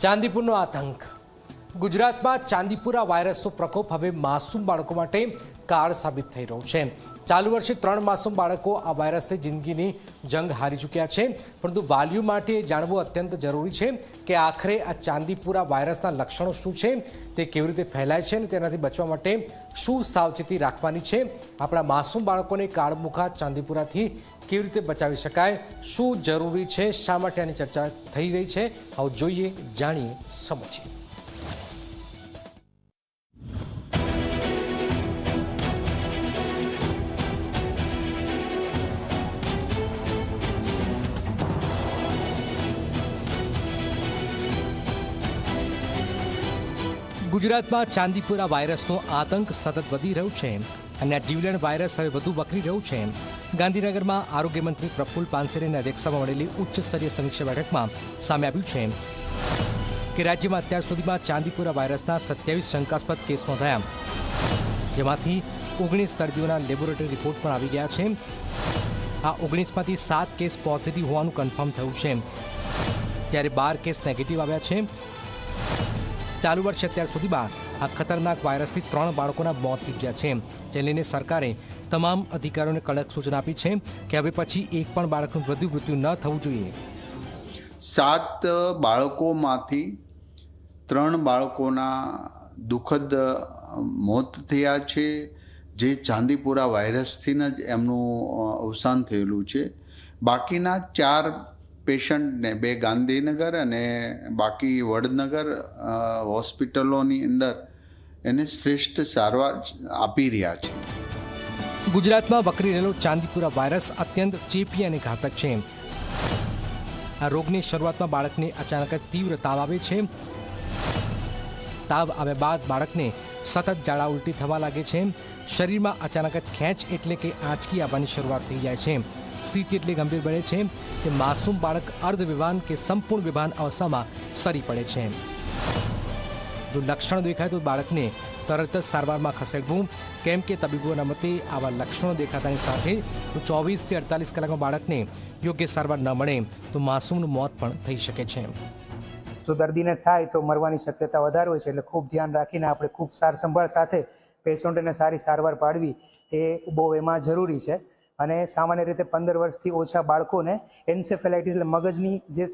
ચાંદીપુરનો આતંક। ગુજરાતમાં ચાંદીપુરા વાયરસનો પ્રકોપ હવે માસૂમ બાળકો માટે કાળ સાબિત થઈ રહ્યો છે। ચાલુ વર્ષે 3 માસૂમ બાળકો આ વાયરસથી જિંદગીની જંગ હારી ચૂક્યા છે, પરંતુ વાલીઓ માટે જાણવું અત્યંત જરૂરી છે કે આખરે આ ચાંદીપુરા વાયરસના લક્ષણો શું છે, તે કેવી રીતે ફેલાય છે અને તેનાથી બચવા માટે શું સાવચેતી રાખવાની છે। આપણા માસૂમ બાળકોને કાળમુખા ચાંદીપુરાથી કેવી રીતે બચાવી શકાય, શું જરૂરી છે, શા માટે આની ચર્ચા થઈ રહી છે, આવો જોઈએ, જાણીએ, સમજીએ। ગુજરાતમાં ચાંદીપુરા વાયરસનો આતંક સતત વધી રહ્યો છે અને આ જીવલેણ વાયરસ હવે વધુ વકરી રહ્યો છે। ગાંધીનગરમાં આરોગ્ય મંત્રી પ્રફુલ્લ પાનસરેની અધ્યક્ષતામાં મળેલી ઉચ્ચ સ્તરીય સમીક્ષા બેઠકમાં સામે આવ્યું છે કે રાજ્યમાં અત્યાર સુધીમાં ચાંદીપુરા વાયરસના 27 શંકાસ્પદ કેસ નોંધાયા, જેમાંથી 19 દર્દીઓના લેબોરેટરી રિપોર્ટ પણ આવી ગયા છે। આ 19માંથી 7 કેસ પોઝિટિવ હોવાનું કન્ફર્મ થયું છે, જ્યારે 12 કેસ નેગેટિવ આવ્યા છે। ચાલુ વર્ષે અત્યાર સુધીમાં આ ખતરનાક વાયરસથી 3 બાળકોના મોત નીપજ્યા છે, જે લઈને સરકારે તમામ અધિકારીઓને કડક સૂચના આપી છે કે હવે પછી એક પણ બાળકનું મૃત્યુ ન થવું જોઈએ। 7 બાળકોમાંથી 3 બાળકોના દુઃખદ મોત થયા છે, જે ચાંદીપુરા વાયરસથી જ એમનું અવસાન થયેલું છે। બાકીના 4 પેશન્ટને, 2 ગાંધીનગર અને બાકી વડનગર હોસ્પિટલોની અંદર એને શ્રેષ્ઠ સારવાર આપી રહ્યા છે। ગુજરાતમાં વકરી રહેલો ચાંદીપુરા વાયરસ અત્યંત ચેપી અને ઘાતક છે। આ રોગની શરૂઆતમાં બાળકને અચાનક જ તીવ્ર તાવ આવે છે। તાવ આવ્યા બાદ બાળકને સતત ઝાડા ઉલટી થવા લાગે છે। શરીરમાં અચાનક જ ખેંચ એટલે કે આંચકી આવવાની શરૂઆત થઈ જાય છે। સ્થિતિ એટલી ગંભીર બને છે કે માસૂમ બાળક અર્ધવિભાન કે સંપૂર્ણ વિભાન અવસ્થામાં સરી પડે છે। જો લક્ષણ દેખાય તો બાળકને તરત જ સારવારમાં ખસેડવું, કેમ કે તબીબોના મતે આવા લક્ષણો દેખાતાની સાથે 24 થી 48 કલાકમાં બાળકને યોગ્ય સારવાર ન મળે તો માસૂમનું મોત પણ થઈ શકે છે। જો દર્દીને થાય તો મરવાની શક્યતા વધારે હોય છે, એટલે ખૂબ ધ્યાન રાખીને આપણે ખૂબ સાર સંભાળ સાથે પેશન્ટને સારી સારવાર પાડવી એ બહુ એમાં જરૂરી છે। અને સામાન્ય રીતે 15 વર્ષથી ઓછા બાળકોને એન્સેફેલાઇટિસ એટલે મગજની જે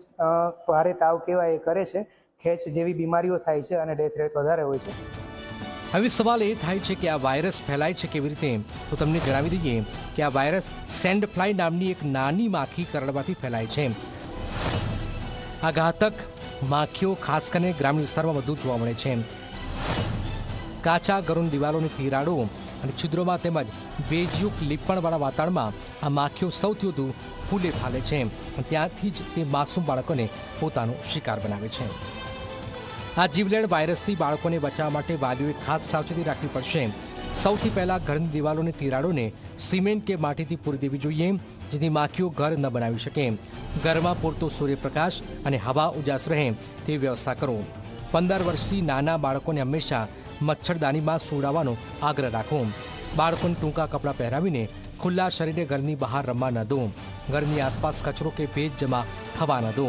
ભારે તાવ કહેવાય એ કરે છે, ખેંચ જેવી બીમારીઓ થાય છે અને ડેથ રેટ વધારે હોય છે। હવે સવાલ એ થાય છે કે આ વાયરસ ફેલાય છે કેવી રીતે, તો તમને જણાવી દઈએ કે આ વાયરસ સેન્ડ ફ્લાય નામની એક નાની માખી કરડવાથી ફેલાય છે। આ ઘાતક માખીઓ ખાસ કરીને ગ્રામીણ વિસ્તારમાં વધુ જોવા મળે છે। કાચા ઘરોની દિવાલોની તિરાડો અને છિદ્રોમાં તેમજ ભેજયુક્ત લીપણવાળા વાતાવરણમાં આ માખીઓ સૌથી વધુ ફૂલે ફાલે છે અને ત્યાંથી જ તે માસૂમ બાળકોને પોતાનો શિકાર બનાવે છે। આ જીવલેણ વાયરસથી બાળકોને બચાવવા માટે વાલીઓએ ખાસ સાવચેતી રાખવી પડશે। સૌથી પહેલાં ઘરની દિવાલોની તિરાડોને સિમેન્ટ કે માટીથી પૂરી દેવી જોઈએ, જેથી માખીઓ ઘર ન બનાવી શકે। ઘરમાં પૂરતો સૂર્યપ્રકાશ અને હવા ઉજાસ રહે તેવી વ્યવસ્થા કરો। 15 વર્ષથી નાના બાળકોને હંમેશા મચ્છરદાનીમાં સુવડાવવાનો આગ્રહ રાખો। બાળકોને ટૂંકા કપડાં પહેરાવીને ખુલ્લા શરીરે ઘરની બહાર રમવા ન દો। ઘરની આસપાસ કચરો કે ભેજ જમા થવા ન દો।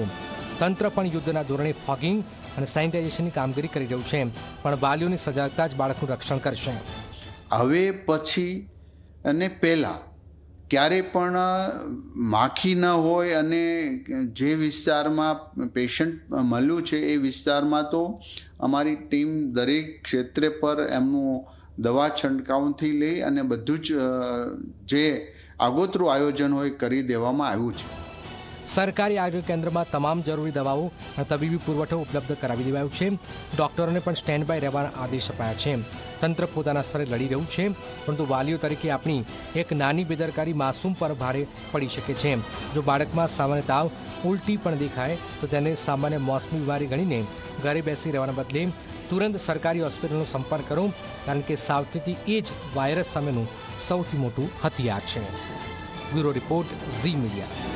તંત્ર પણ યુદ્ધના ધોરણે ફોગિંગ અને સેનિટાઇઝેશનની કામગીરી કરી રહ્યું છે, પણ વાલીઓની સજાગતા જ બાળકનું રક્ષણ કરશે। હવે પછી અને પહેલાં ક્યારે પણ માખી ન હોય અને જે વિસ્તારમાં પેશન્ટ મળ્યું છે એ વિસ્તારમાં તો અમારી ટીમ દરેક ક્ષેત્રે પર એમનું દવા છંટકાવથી લઈ અને બધું જ જે આગોતરું આયોજન હોય કરી દેવામાં આવ્યું છે। સરકારી આરોગ્ય કેન્દ્રમાં તમામ જરૂરી દવાઓ અને તબીબી પુરવઠો ઉપલબ્ધ કરાવી દેવાયો છે। ડોક્ટરોને પણ સ્ટેન્ડ બાય રહેવાના આદેશ અપાયા છે। તંત્ર પોતાના સ્તરે લડી રહ્યું છે, પરંતુ વાલીઓ તરીકે આપણી એક નાની બેદરકારી માસૂમ પર ભારે પડી શકે છે। જો બાળકમાં સામાન્ય તાવ, ઉલટી પણ દેખાય તો તેને સામાન્ય મોસમી બીમારી ગણીને ઘરે બેસી રહેવાના બદલે તુરંત સરકારી હોસ્પિટલનો સંપર્ક કરો, કારણ કે સાવચેતી એ જ વાયરસ સામેનું સૌથી મોટું હથિયાર છે। Bureau report, Zee media.